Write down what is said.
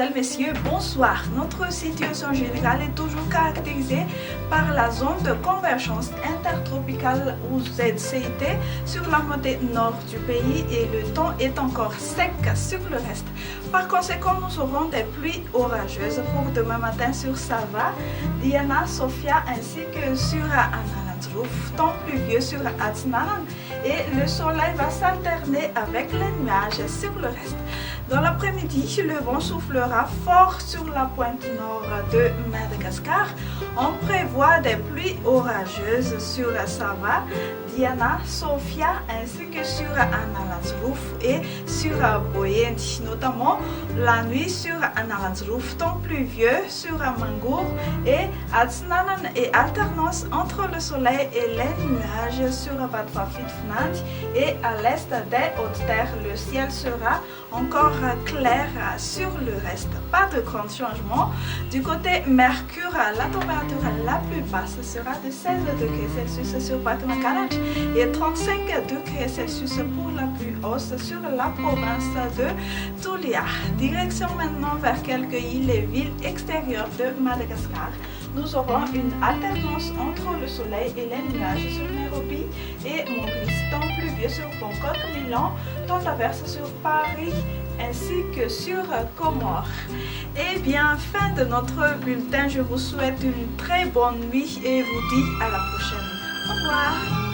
Mesdemoiselles, Messieurs, bonsoir. Notre situation générale est toujours caractérisée par la zone de convergence intertropicale ou ZCIT sur la moitié nord du pays et le temps est encore sec sur le reste. Par conséquent, nous aurons des pluies orageuses pour demain matin sur Sava, Diana, Sofia ainsi que sur Analanzruf, temps pluvieux sur Atsinaran et le soleil va s'alterner avec les nuages sur le reste. Dans l'après-midi, le vent soufflera fort sur la pointe nord de Madagascar. On prévoit des pluies orageuses sur Sava, Diana, Sofia ainsi que sur Analanzruf et sur Boyendi, notamment la nuit sur Analanzruf, temps pluvieux sur Mangour et Atsinanan et alternance entre le soleil et les nuages sur Batfafit Fnand et à l'est des Hautes-Terres, le ciel sera encore clair sur le reste. Pas de grands changements. Du côté Mercure, la température la plus basse sera de 16 degrés Celsius sur Batoumakarach et 35 degrés Celsius pour la plus haute sur la province de Tulia. Direction maintenant vers quelques îles et villes extérieures de Madagascar. Nous aurons une alternance entre le soleil et les nuages sur Nairobi et Maurice, temps pluvieux sur Bangkok, Milan, temps d'averse sur Paris ainsi que sur Comores. Et bien, fin de notre bulletin, je vous souhaite une très bonne nuit et vous dis à la prochaine. Au revoir.